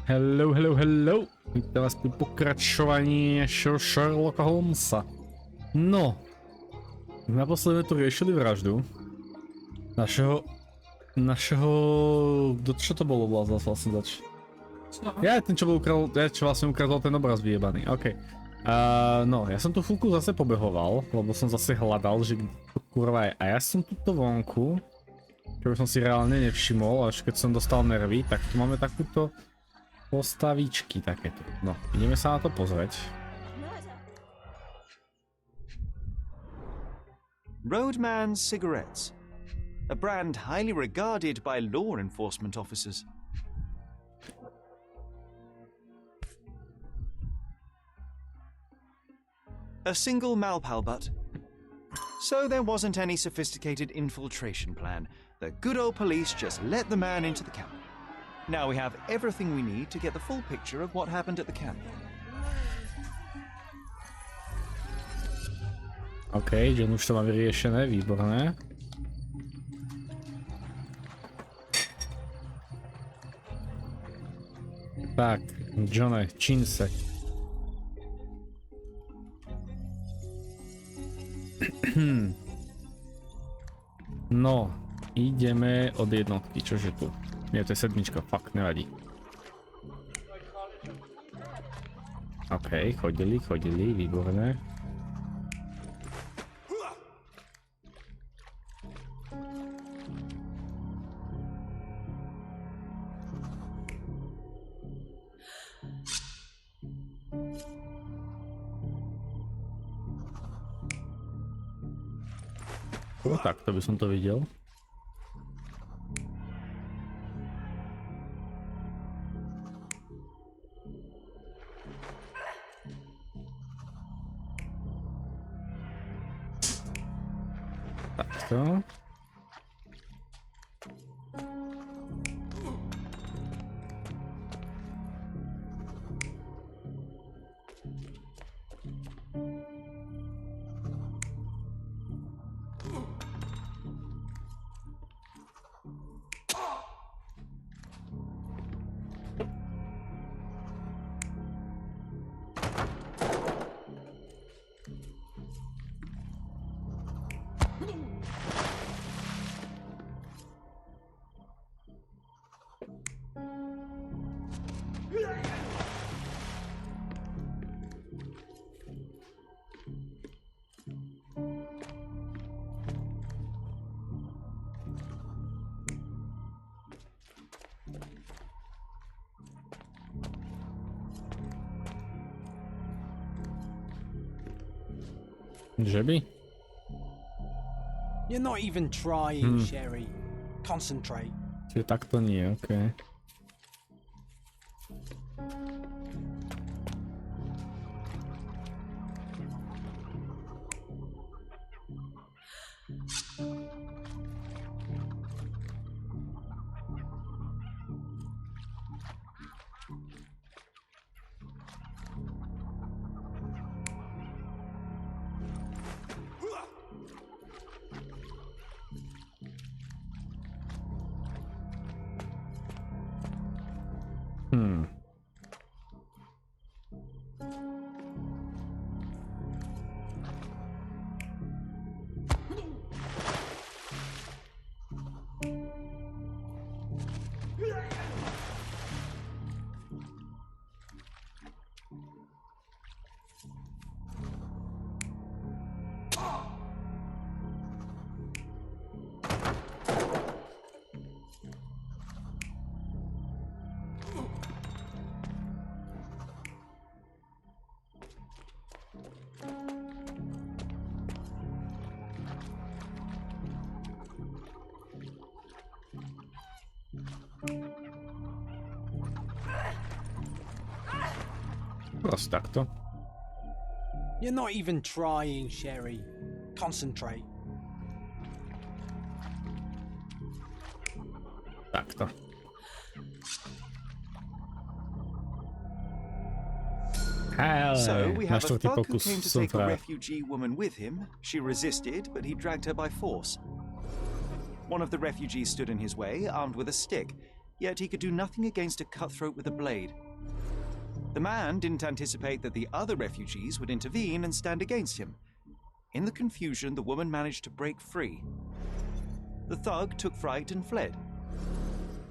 Hello, hello, hello. Víte vás pri pokračovaní Sherlocka Holmesa. No, naposledy tu riešili vraždu našeho, čo to bolo vlastne zač? Ja ten, čo vlastne ukradol ten obraz vyjebaný, okej. No, ja som tu chvíľku zase pobehoval, lebo som zase hľadal, že to kurva je. A ja som tuto vonku, čo som si reálne nevšimol, až keď som dostal nervy, tak tu máme takúto postavičky takéto. No, ideme sa na to pozrieť. Roadman cigarettes, a brand highly regarded by law enforcement officers. A single Malpal butt. So there wasn't any sophisticated infiltration plan. The good old police just let the man into the camp. Now we have everything we need to get the full picture of what happened at the camp. OK, John už to má vyriešené, výborné. Tak, Johne, čin se. No, ideme od jednotky, čože tu? Nie, to je sedmička, fakt, nevadí. OK, chodili, výborné. No tak, to by som to videl. Takto. Že by? You're not even trying, Sherry. Concentrate. Čiže takto nie, okej. Proste takto. You're not even trying, Sherry. Concentrate. Takto. So we have a štvrtý thug who pokus came to som take a frajer. refugee woman with him. She resisted, but he dragged her by force. One of the refugees stood in his way, armed with a stick. yet he could do nothing against a cutthroat with a blade. The man didn't anticipate that the other refugees would intervene and stand against him. In the confusion, the woman managed to break free. The thug took fright and fled.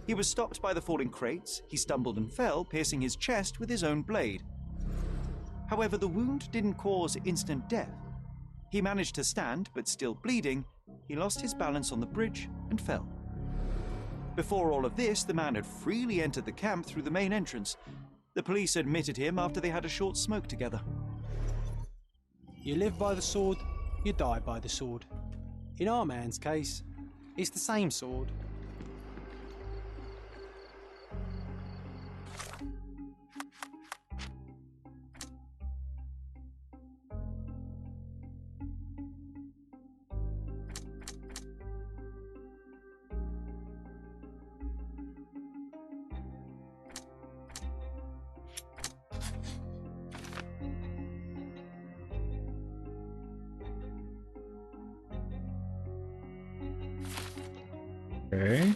He was stopped by the falling crates. He stumbled and fell, piercing his chest with his own blade. However, the wound didn't cause instant death. He managed to stand, but still bleeding, he lost his balance on the bridge and fell. Before all of this, the man had freely entered the camp through the main entrance. The police admitted him after they had a short smoke together. You live by the sword, you die by the sword. In our man's case, it's the same sword. Okej.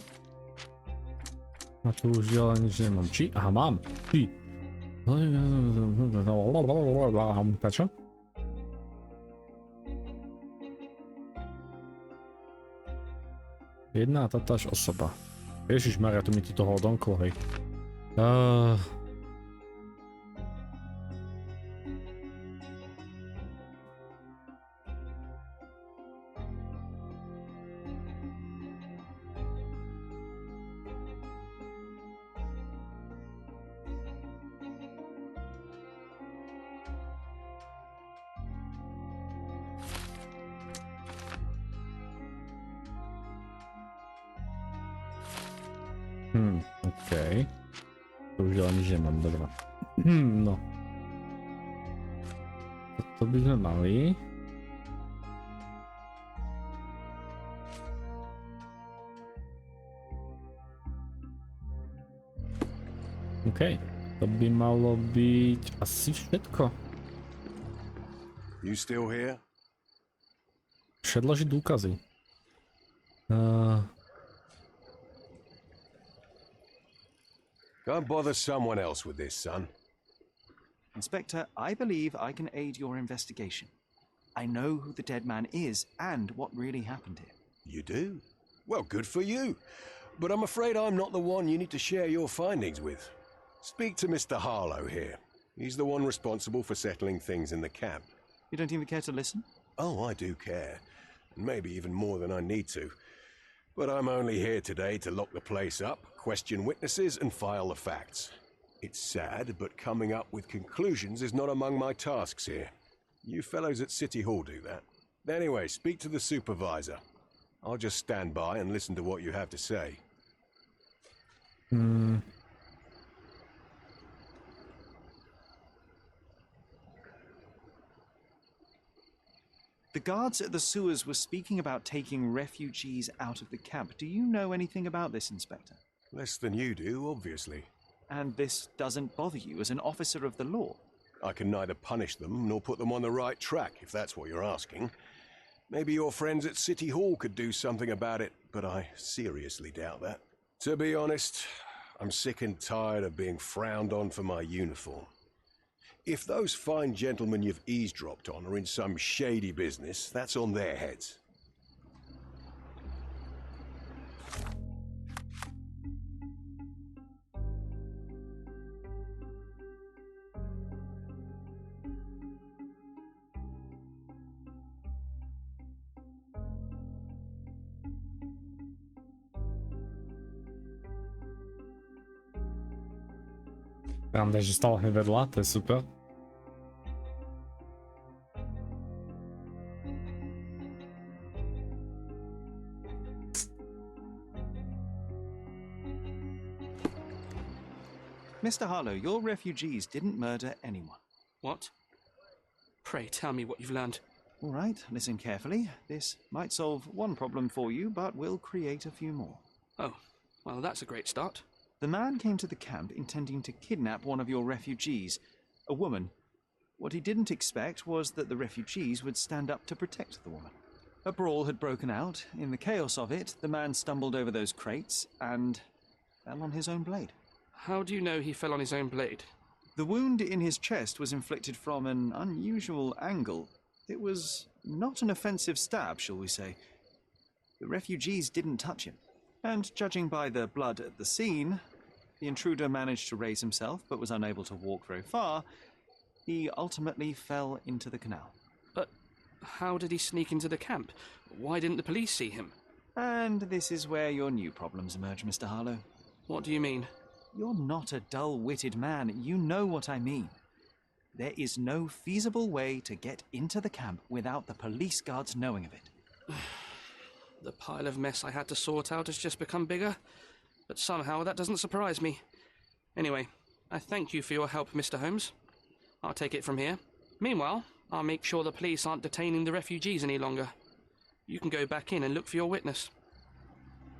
A tu już działa nic nie mam. Ci? Aha, mam. Ci. Patrzę? Jedna ta też osoba. Ježiš Maria, tu mi ty toho odomklo, hej. Okej. To już działa nic nie mam, dobra. No. To byśmy mali. Okej. To by malo być asi všetko. You still here? Przedložiť dôkazy. Go bother someone else with this, son. Inspector, I believe I can aid your investigation. I know who the dead man is and what really happened here. You do? Well, good for you. But I'm afraid I'm not the one you need to share your findings with. Speak to Mr. Harlow here. He's the one responsible for settling things in the camp. You don't even care to listen? Oh, I do care. Maybe even more than I need to. But I'm only here today to lock the place up, question witnesses, and file the facts. It's sad, but coming up with conclusions is not among my tasks here. You fellows at City Hall do that. Anyway, speak to the supervisor. I'll just stand by and listen to what you have to say. The guards at the sewers were speaking about taking refugees out of the camp. Do you know anything about this, Inspector? Less than you do, obviously. And this doesn't bother you as an officer of the law? I can neither punish them nor put them on the right track, if that's what you're asking. Maybe your friends at City Hall could do something about it, but I seriously doubt that. To be honest, I'm sick and tired of being frowned on for my uniform. If those fine gentlemen you've eavesdropped on are in some shady business, that's on their heads. Pravda, že stala hneď vedľa, to je super. Mr. Harlow, your refugees didn't murder anyone. What? Pray tell me what you've learned. All right, listen carefully. This might solve one problem for you, but will create a few more. Oh, well, that's a great start. The man came to the camp intending to kidnap one of your refugees, a woman. What he didn't expect was that the refugees would stand up to protect the woman. A brawl had broken out. In the chaos of it, the man stumbled over those crates and fell on his own blade. How do you know he fell on his own blade? The wound in his chest was inflicted from an unusual angle. It was not an offensive stab, shall we say. The refugees didn't touch him. And judging by the blood at the scene, the intruder managed to raise himself but was unable to walk very far. He ultimately fell into the canal. But how did he sneak into the camp? Why didn't the police see him? And this is where your new problems emerge, Mr. Harlow. What do you mean? You're not a dull-witted man. You know what I mean. There is no feasible way to get into the camp without the police guards knowing of it. The pile of mess I had to sort out has just become bigger, but somehow that doesn't surprise me. Anyway, I thank you for your help, Mr. Holmes. I'll take it from here. Meanwhile, I'll make sure the police aren't detaining the refugees any longer. You can go back in and look for your witness.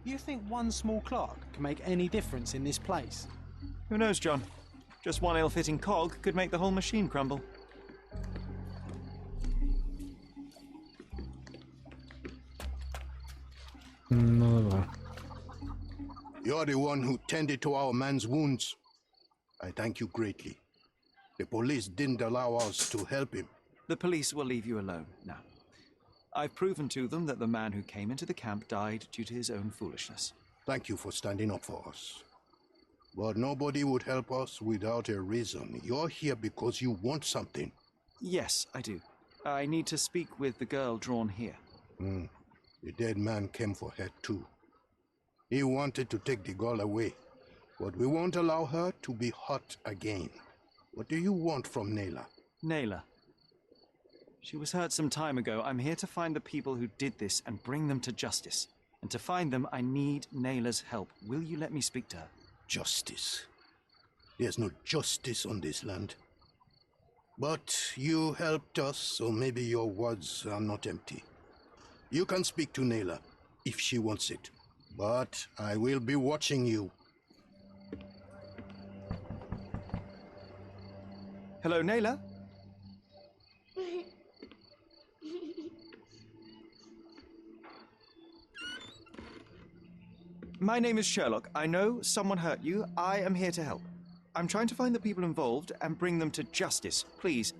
You think one small clock can make any difference in this place? Who knows, John? Just one ill-fitting cog could make the whole machine crumble. No dobra. You're the one who tended to our man's wounds. I thank you greatly. The police didn't allow us to help him. The police will leave you alone now. I've proven to them that the man who came into the camp died due to his own foolishness. Thank you for standing up for us. But nobody would help us without a reason. You're here because you want something. Yes, I do. I need to speak with the girl drawn here. The dead man came for her too. He wanted to take the girl away, but we won't allow her to be hurt again. What do you want from Naylor? Naylor. She was hurt some time ago. I'm here to find the people who did this and bring them to justice. And to find them, I need Naylor's help. Will you let me speak to her? Justice. There's no justice on this land. But you helped us, so maybe your words are not empty. You can speak to Naylor if she wants it. But I will be watching you. Hello, Naylor? My name is Sherlock. I know someone hurt you. I am here to help. I'm trying to find the people involved and bring them to justice. Please.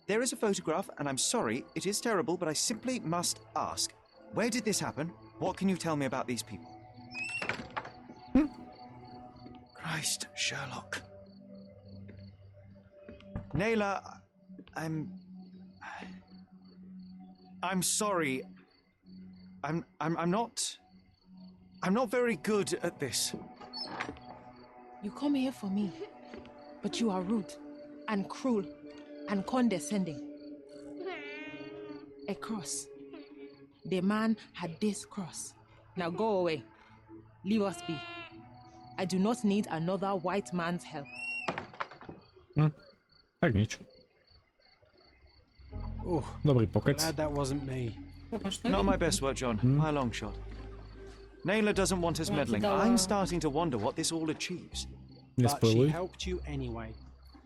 There is a photograph, and I'm sorry, it is terrible, but I simply must ask. Where did this happen? What can you tell me about these people? Christ, Sherlock. Naylor, I'm sorry. I'm not very good at this. You come here for me, but you are rude and cruel and condescending. A cross. The man had this cross. Now go away. Leave us be. I do not need another white man's help. Tak nič. Oh, Dobrý pokec. glad that wasn't me. Not my best work, John. By a long shot. Naylor doesn't want us meddling. I'm starting to wonder what this all achieves. But she Nespoiluj. helped you anyway.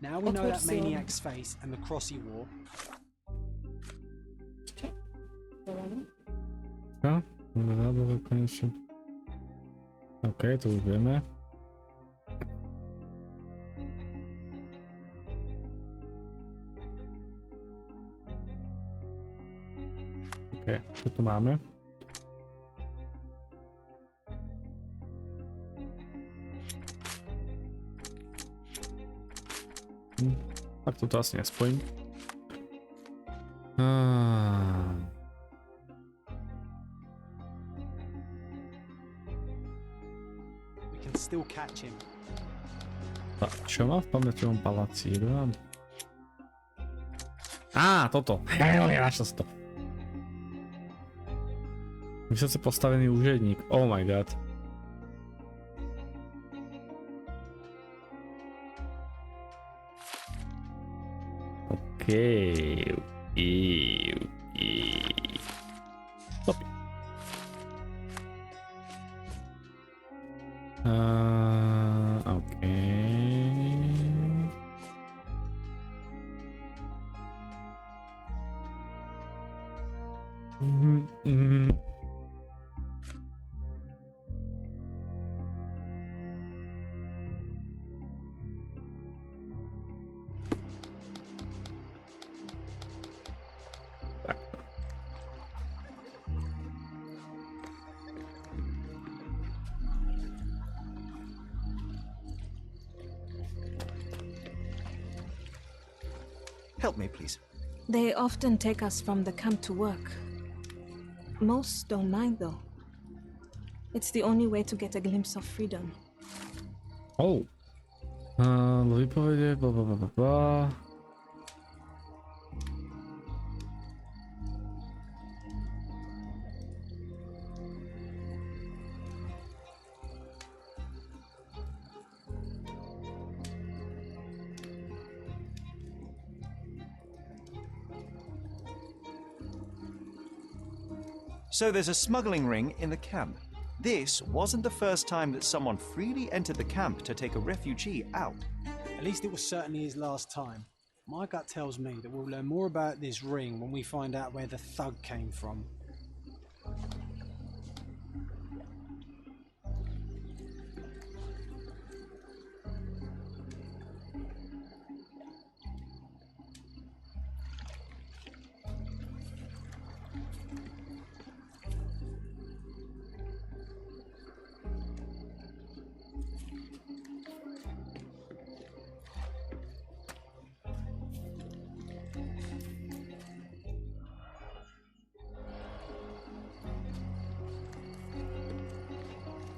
Now we know that maniac's face and the cross he wore. Dobra, koniecznie. Okej, to już wiemy. Okej, co tu mamy? Tak to teraz nie spojím. We can still catch him. Tak, čo má v pamäťovom palacíru? Toto. Našel si to. Vysoce postavený úředník. Oh my god. Okay. Stop. Okay. Help me, please. They often take us from the camp to work. Most don't mind, though. It's the only way to get a glimpse of freedom. Oh. Výpovede, bla. So there's a smuggling ring in the camp. This wasn't the first time that someone freely entered the camp to take a refugee out. At least it was certainly his last time. My gut tells me that we'll learn more about this ring when we find out where the thug came from.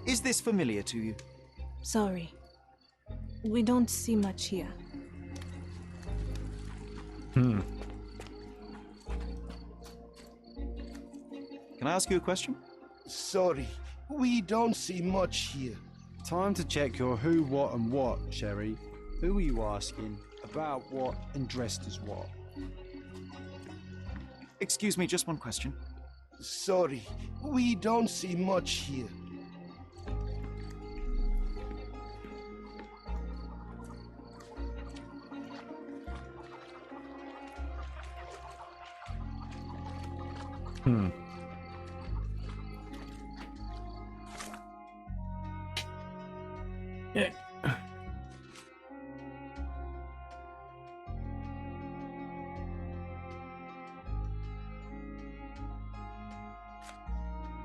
Is this familiar to you? Sorry. We don't see much here. Can I ask you a question? Sorry, we don't see much here. Time to check your who, what and what, Sherry. Who are you asking? About what and dressed as what? Excuse me, just one question. Sorry, we don't see much here. Yeah.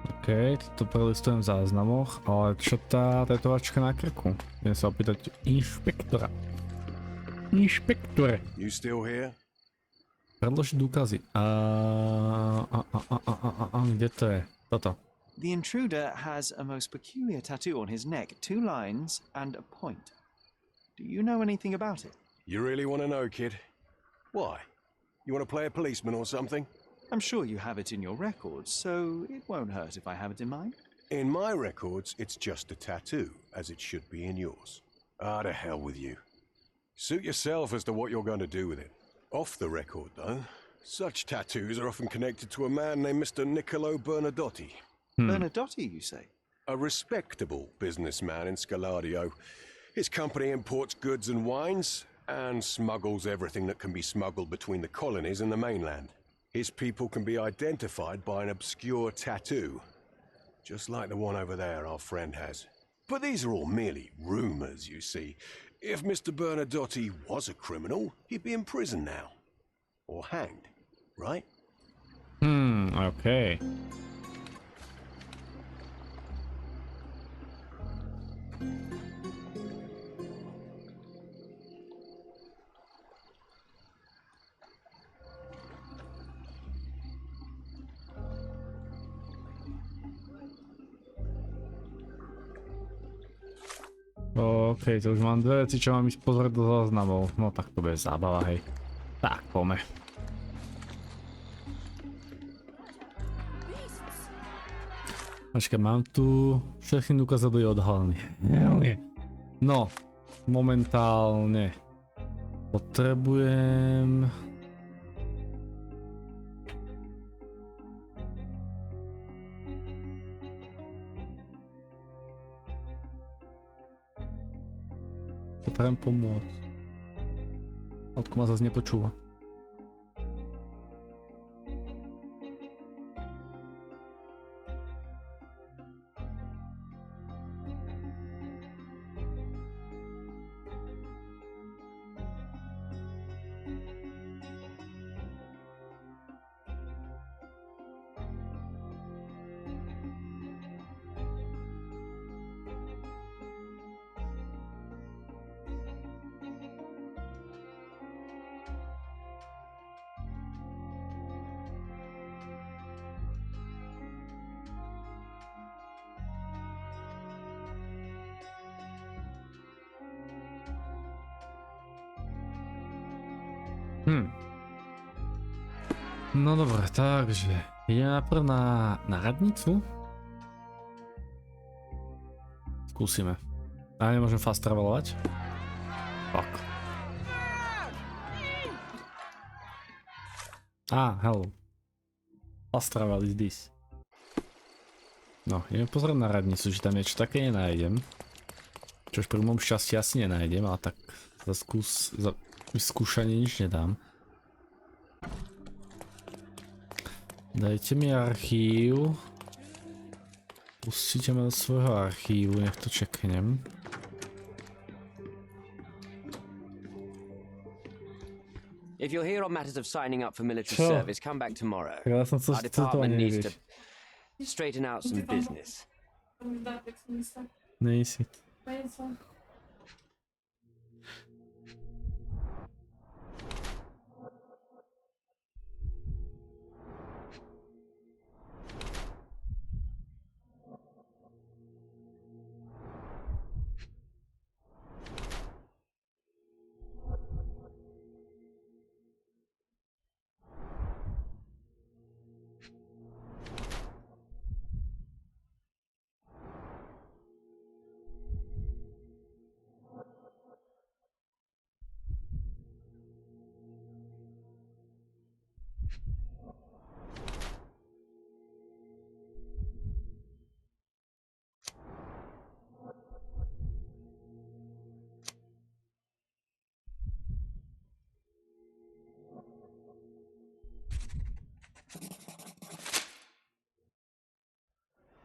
OK, to prelistujem v záznamoch, ale čo tá tetovačka na krku? Idem sa opýtať inšpektora. Inšpektore. You still here? Predložiť dôkazy. Kde to je? Toto. The intruder has a most peculiar tattoo on his neck, 2 lines and a point. Do you know anything about it? You really want to know, kid? Why? You want to play a policeman or something? I'm sure you have it in your records, so it won't hurt if I have it in mine. In my records, it's just a tattoo, as it should be in yours. Ah, to hell with you. Suit yourself as to what you're going to do with it. Off the record, though, such tattoos are often connected to a man named Mr. Niccolo Bernadotti. Bernadotti, you say? A respectable businessman in Scaladio. His company imports goods and wines, and smuggles everything that can be smuggled between the colonies and the mainland. His people can be identified by an obscure tattoo, just like the one over there our friend has. But these are all merely rumors, you see. If Mr. Bernadotti was a criminal, he'd be in prison now. Or hanged, right? OK. OK, to už mám 2 veci, čo mám ísť pozrieť do záznamov. No tak to bude zábava, hej. Tak, poďme. Počkaj, mám tu... Všetky dôkazy boli odhalené. No, momentálne potrebujem... Potrebujem pomôcť. Odko ma zase nepočúva. No dobre, takže ideme najprv na radnicu. Skúsime. A nemôžem fast travelovať? Fuck. Hello. Fast travel is this. No, ideme pozrieť na radnicu, či tam niečo také nenájdem. Čož pri mojom šťastí asi nenájdem, ale tak za vyskúšanie nič nedám. Dajte mi archív. Pustíte ma do svojho archívu, nech to čeknem. If you're here on matters of signing up for military service, come back tomorrow. Ja som Our department needs to straighten out some business. Nejsi.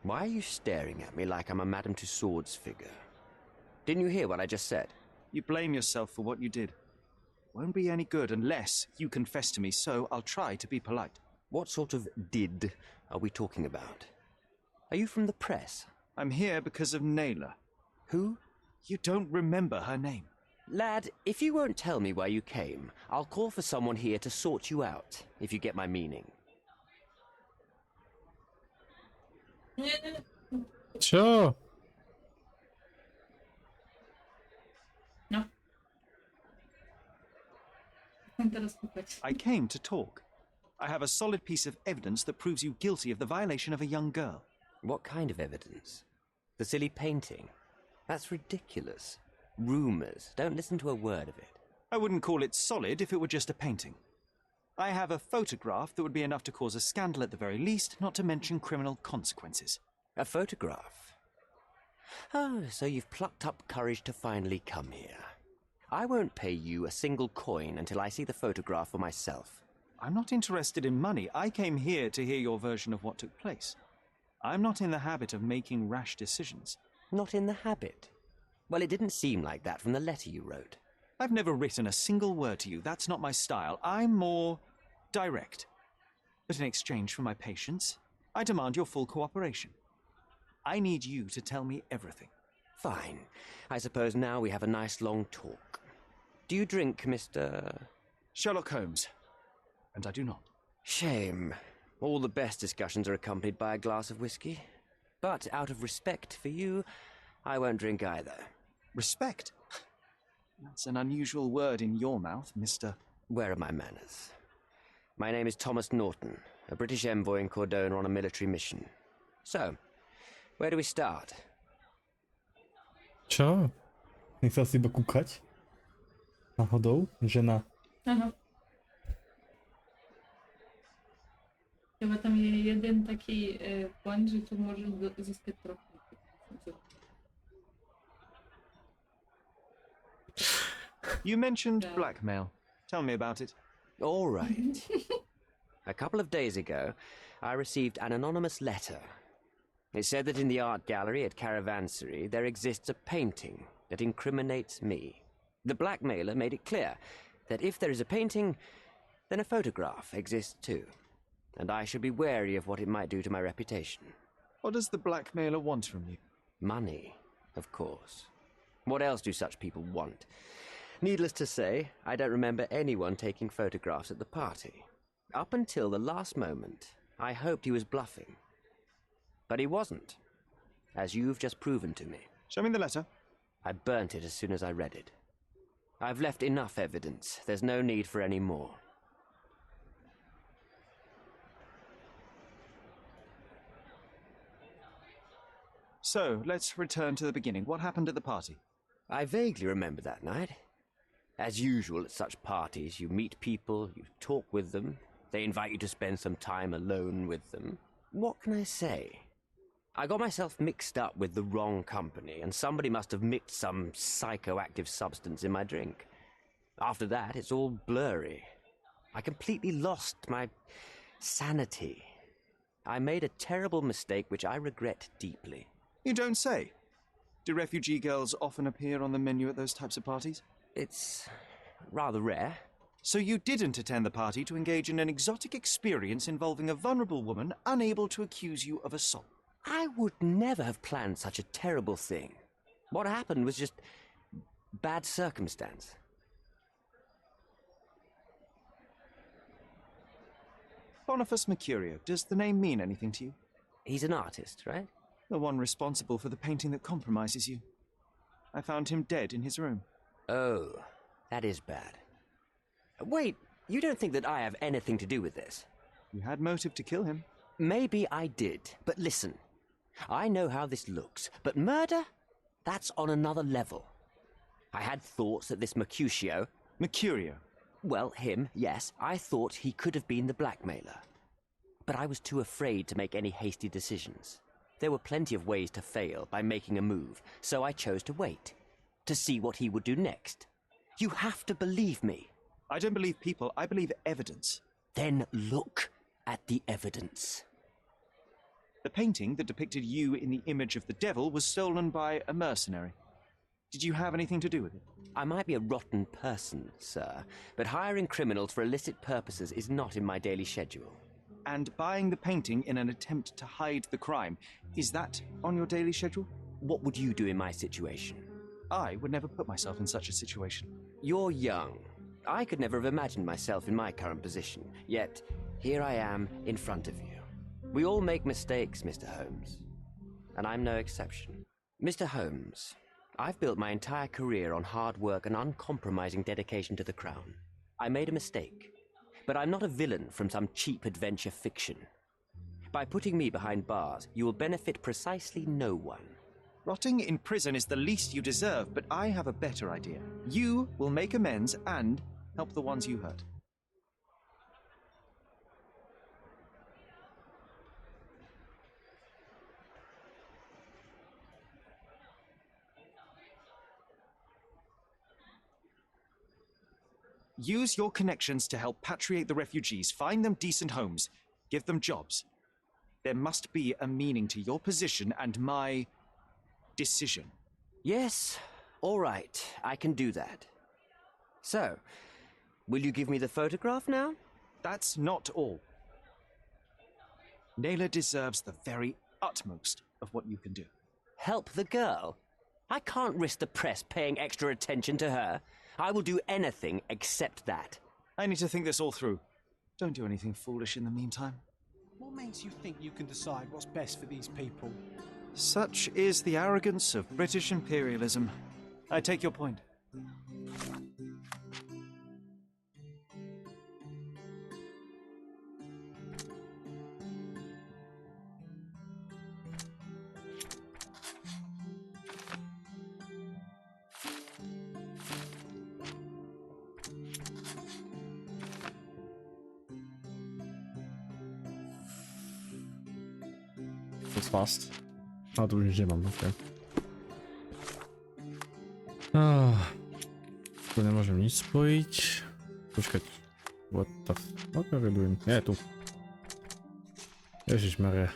Why are you staring at me like I'm a Madame Tussauds figure? Didn't you hear what I just said? You blame yourself for what you did. Won't be any good unless you confess to me, so I'll try to be polite. What sort of did are we talking about? Are you from the press? I'm here because of Naylor. Who? You don't remember her name. Lad, if you won't tell me where you came, I'll call for someone here to sort you out, if you get my meaning. Čo? No. I came to talk. I have a solid piece of evidence that proves you guilty of the violation of a young girl. What kind of evidence? The silly painting? That's ridiculous. Rumors. Don't listen to a word of it. I wouldn't call it solid if it were just a painting. I have a photograph that would be enough to cause a scandal at the very least, not to mention criminal consequences. A photograph? Oh, so you've plucked up courage to finally come here. I won't pay you a single coin until I see the photograph for myself. I'm not interested in money. I came here to hear your version of what took place. I'm not in the habit of making rash decisions. Not in the habit? Well, it didn't seem like that from the letter you wrote. I've never written a single word to you. That's not my style. I'm more direct. But in exchange for my patience, I demand your full cooperation. I need you to tell me everything. Fine. I suppose now we have a nice long talk. Do you drink, Mr. Sherlock Holmes. And I do not. Shame. All the best discussions are accompanied by a glass of whiskey. But out of respect for you, I won't drink either. Respect? That's an unusual word in your mouth, Mr. Where are my manners? My name is Thomas Norton, a British envoy in Cordona on a military mission. So, where do we start? Čo? Nechcel si iba kúkať? Náhodou? Žena. Áno. Chyba tam je jeden taký point, že tu môžeš získať trochu. You mentioned blackmail. Tell me about it. All right. A couple of days ago, I received an anonymous letter. It said that in the art gallery at Caravansary there exists a painting that incriminates me. The blackmailer made it clear that if there is a painting, then a photograph exists too. And I should be wary of what it might do to my reputation. What does the blackmailer want from you? Money, of course. What else do such people want? Needless to say, I don't remember anyone taking photographs at the party. Up until the last moment, I hoped he was bluffing. But he wasn't, as you've just proven to me. Show me the letter. I burnt it as soon as I read it. I've left enough evidence. There's no need for any more. So, let's return to the beginning. What happened at the party? I vaguely remember that night. As usual at such parties, you meet people, you talk with them, they invite you to spend some time alone with them. What can I say? I got myself mixed up with the wrong company, and somebody must have mixed some psychoactive substance in my drink. After that, it's all blurry. I completely lost my sanity. I made a terrible mistake which I regret deeply. You don't say. Do refugee girls often appear on the menu at those types of parties? It's rather rare. So you didn't attend the party to engage in an exotic experience involving a vulnerable woman unable to accuse you of assault? I would never have planned such a terrible thing. What happened was just bad circumstance. Boniface Mercurio, does the name mean anything to you? He's an artist, right? The one responsible for the painting that compromises you. I found him dead in his room. Oh, that is bad. Wait, you don't think that I have anything to do with this? You had motive to kill him. Maybe I did, but listen. I know how this looks, but murder? That's on another level. I had thoughts that this Mercutio... Mercurio? Well, him, yes. I thought he could have been the blackmailer. But I was too afraid to make any hasty decisions. There were plenty of ways to fail by making a move, so I chose to wait. To see what he would do next. You have to believe me. I don't believe people, I believe evidence. Then look at the evidence. The painting that depicted you in the image of the devil was stolen by a mercenary. Did you have anything to do with it? I might be a rotten person, sir, but hiring criminals for illicit purposes is not in my daily schedule. And buying the painting in an attempt to hide the crime, is that on your daily schedule? What would you do in my situation? I would never put myself in such a situation. You're young. I could never have imagined myself in my current position, yet here I am in front of you. We all make mistakes, Mr. Holmes, and I'm no exception. Mr. Holmes, I've built my entire career on hard work and uncompromising dedication to the Crown. I made a mistake, but I'm not a villain from some cheap adventure fiction. By putting me behind bars, you will benefit precisely no one. Rotting in prison is the least you deserve, but I have a better idea. You will make amends and help the ones you hurt. Use your connections to help patriate the refugees, find them decent homes, give them jobs. There must be a meaning to your position and my decision. Yes, all right, I can do that. So, will you give me the photograph now? That's not all. Naylor deserves the very utmost of what you can do. Help the girl? I can't risk the press paying extra attention to her. I will do anything except that. I need to think this all through. Don't do anything foolish in the meantime. What makes you think you can decide what's best for these people? Such is the arrogance of British imperialism. I take your point. To jest fast. A tu już nie mam, okej. Tu nie możemy nic spoić. Poczekaj. What the fuck are we doing? Nie, tu. Ježiš Maria.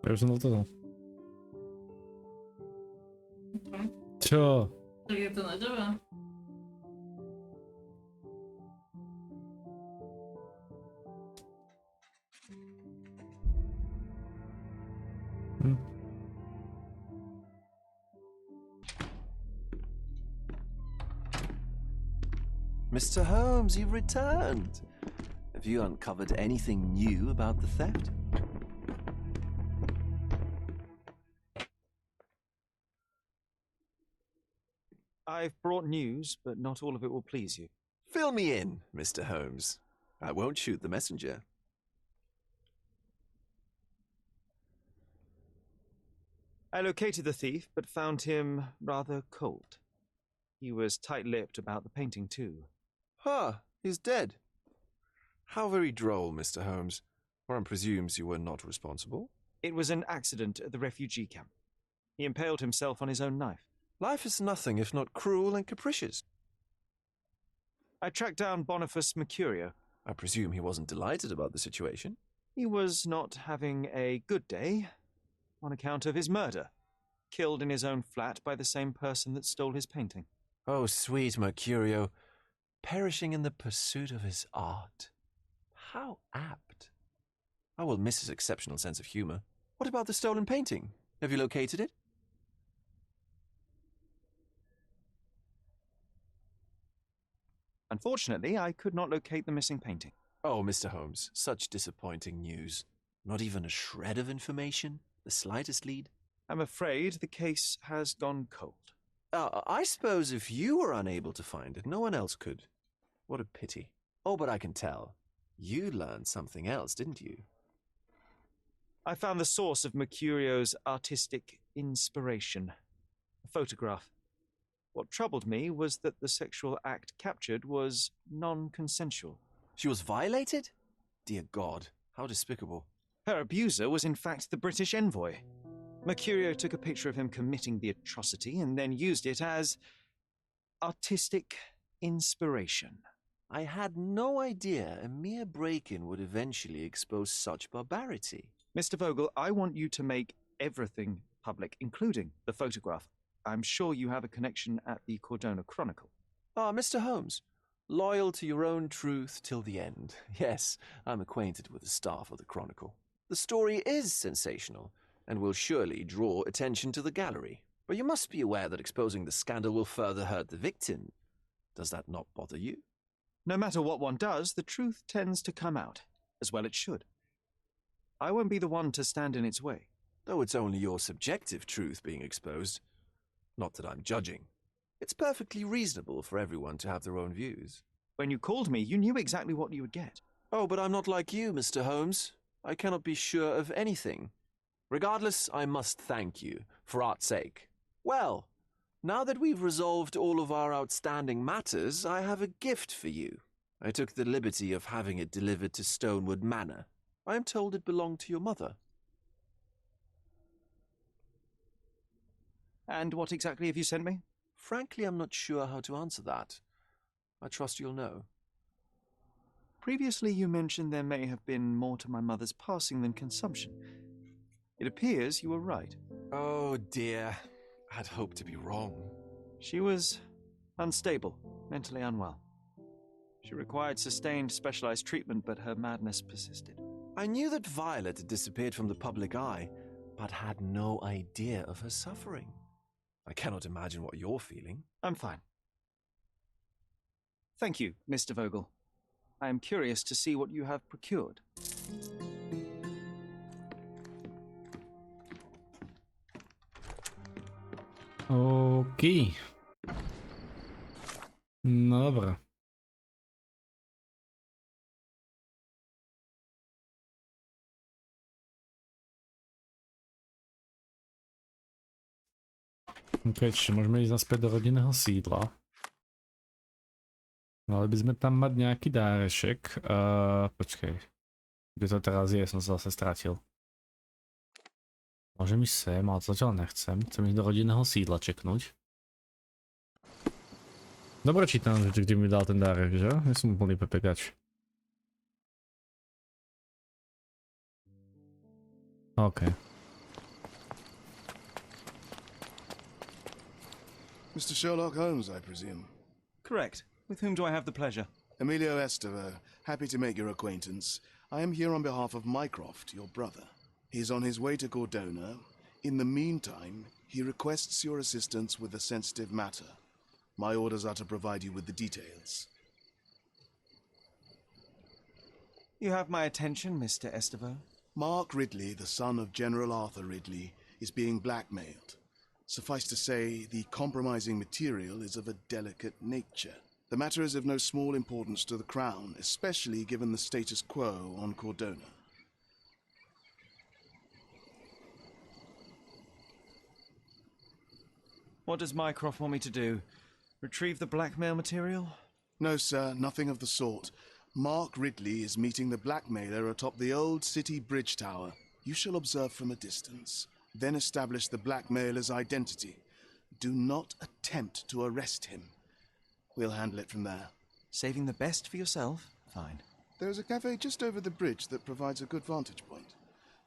Ja už som to. Okay. Čo? Tak je to na teba. Hm. Mr. Holmes, you've returned. Have you uncovered anything new about the theft? I've brought news, but not all of it will please you. Fill me in, Mr. Holmes. I won't shoot the messenger. I located the thief, but found him rather cold. He was tight-lipped about the painting, too. Ah, he's dead. How very droll, Mr. Holmes. One presumes you were not responsible. It was an accident at the refugee camp. He impaled himself on his own knife. Life is nothing if not cruel and capricious. I tracked down Boniface Mercurio. I presume he wasn't delighted about the situation. He was not having a good day on account of his murder. Killed in his own flat by the same person that stole his painting. Oh, sweet Mercurio, perishing in the pursuit of his art. How apt. I will miss his exceptional sense of humor. What about the stolen painting? Have you located it? Unfortunately, I could not locate the missing painting. Oh, Mr. Holmes, such disappointing news. Not even a shred of information? The slightest lead? I'm afraid the case has gone cold. I suppose if you were unable to find it, no one else could. What a pity. Oh, but I can tell. You learned something else, didn't you? I found the source of Mercurio's artistic inspiration. A photograph. What troubled me was that the sexual act captured was non-consensual. She was violated? Dear God, how despicable. Her abuser was in fact the British envoy. Mercurio took a picture of him committing the atrocity and then used it as artistic inspiration. I had no idea a mere break-in would eventually expose such barbarity. Mr. Vogel, I want you to make everything public, including the photograph. I'm sure you have a connection at the Cordona Chronicle. Ah, Mr. Holmes, loyal to your own truth till the end. Yes, I'm acquainted with the staff of the Chronicle. The story is sensational, and will surely draw attention to the gallery. But you must be aware that exposing the scandal will further hurt the victim. Does that not bother you? No matter what one does, the truth tends to come out, as well it should. I won't be the one to stand in its way. Though it's only your subjective truth being exposed. Not that I'm judging. It's perfectly reasonable for everyone to have their own views. When you called me, you knew exactly what you would get. Oh, but I'm not like you, Mr. Holmes. I cannot be sure of anything. Regardless, I must thank you, for art's sake. Well, now that we've resolved all of our outstanding matters, I have a gift for you. I took the liberty of having it delivered to Stonewood Manor. I am told it belonged to your mother. And what exactly have you sent me? Frankly, I'm not sure how to answer that. I trust you'll know. Previously, you mentioned there may have been more to my mother's passing than consumption. It appears you were right. Oh, dear. I'd hoped to be wrong. She was unstable, mentally unwell. She required sustained specialized treatment, but her madness persisted. I knew that Violet had disappeared from the public eye, but had no idea of her suffering. I cannot imagine what you're feeling. I'm fine. Thank you, Mr. Vogel. I am curious to see what you have procured. OK. No dobra. OK, čiže môžeme ísť naspäť do rodinného sídla. Mali by sme tam mať nejaký dárešek. Počkej. Kde to teraz je? Som sa zase stratil. Môžem ísť sem, ale to zatiaľ nechcem. Chcem ísť do rodinného sídla čeknúť. Dobre čítam, že kde mi dal ten dárek, že? Ja som úplný pepekač. OK. Mr. Sherlock Holmes, I presume. Correct. With whom do I have the pleasure? Emilio Esteve, happy to make your acquaintance. I am here on behalf of Mycroft, your brother. He's on his way to Cordona. In the meantime, he requests your assistance with a sensitive matter. My orders are to provide you with the details. You have my attention, Mr. Esteve. Mark Ridley, the son of General Arthur Ridley, is being blackmailed. Suffice to say, the compromising material is of a delicate nature. The matter is of no small importance to the Crown, especially given the status quo on Cordona. What does Mycroft want me to do? Retrieve the blackmail material? No, sir, nothing of the sort. Mark Ridley is meeting the blackmailer atop the old city bridge tower. You shall observe from a distance, then establish the blackmailer's identity. Do not attempt to arrest him. We'll handle it from there. Saving the best for yourself? Fine. There's a cafe just over the bridge that provides a good vantage point.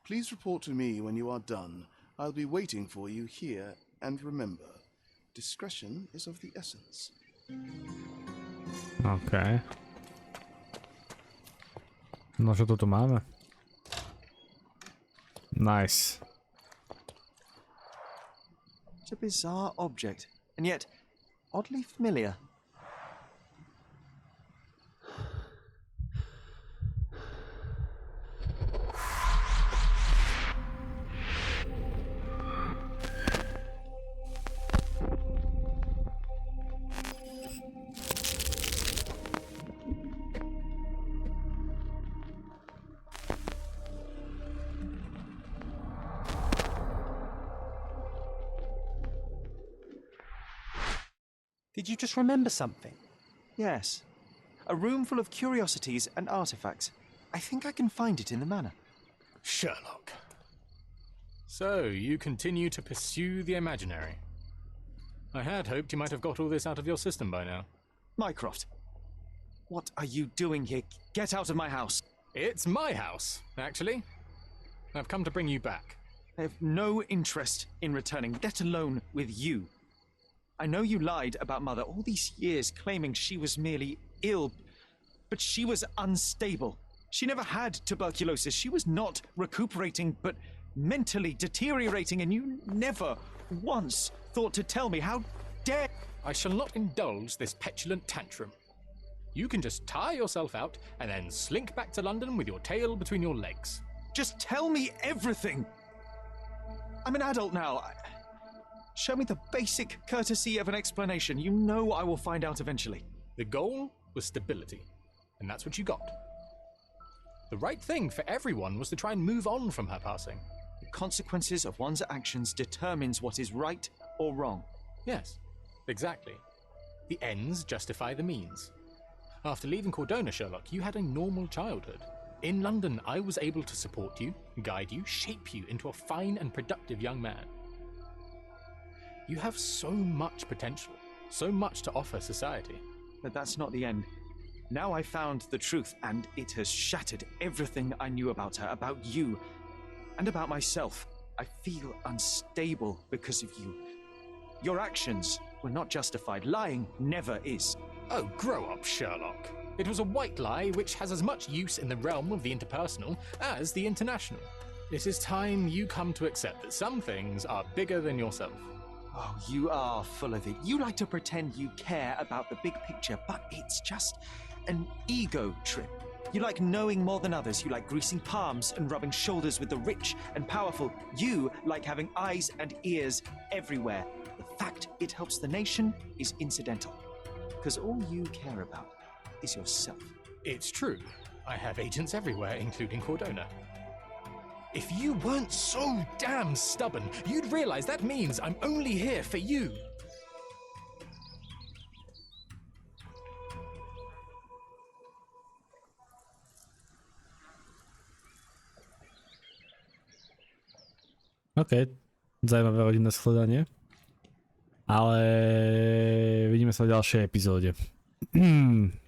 Please report to me when you are done. I'll be waiting for you here, and remember, discretion is of the essence. Okej. No co tu mamy? Nice. It's a bizarre object, and yet oddly familiar. Did you just remember something? Yes. A room full of curiosities and artifacts. I think I can find it in the manor. Sherlock. So, you continue to pursue the imaginary. I had hoped you might have got all this out of your system by now. Mycroft, what are you doing here? Get out of my house. It's my house, actually. I've come to bring you back. I have no interest in returning, let alone with you. I know you lied about Mother all these years, claiming she was merely ill, but she was unstable. She never had tuberculosis. She was not recuperating, but mentally deteriorating, and you never once thought to tell me. How dare... I shall not indulge this petulant tantrum. You can just tire yourself out and then slink back to London with your tail between your legs. Just tell me everything! I'm an adult now. Show me the basic courtesy of an explanation. You know I will find out eventually. The goal was stability, and that's what you got. The right thing for everyone was to try and move on from her passing. The consequences of one's actions determines what is right or wrong. Yes, exactly. The ends justify the means. After leaving Cordona, Sherlock, you had a normal childhood. In London, I was able to support you, guide you, shape you into a fine and productive young man. You have so much potential, so much to offer society. But that's not the end. Now I found the truth, and it has shattered everything I knew about her, about you, and about myself. I feel unstable because of you. Your actions were not justified. Lying never is. Oh, grow up, Sherlock. It was a white lie which has as much use in the realm of the interpersonal as the international. It is time you come to accept that some things are bigger than yourself. Oh, you are full of it. You like to pretend you care about the big picture, but it's just an ego trip. You like knowing more than others. You like greasing palms and rubbing shoulders with the rich and powerful. You like having eyes and ears everywhere. The fact it helps the nation is incidental, because all you care about is yourself. It's true. I have agents everywhere, including Cordona. If you weren't so damn stubborn, you'd realize that means I'm only here for you. Okej, zaujímavé rodinné shľadanie. Ale vidíme sa v ďalšej epizóde.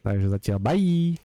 Takže zatiaľ bye!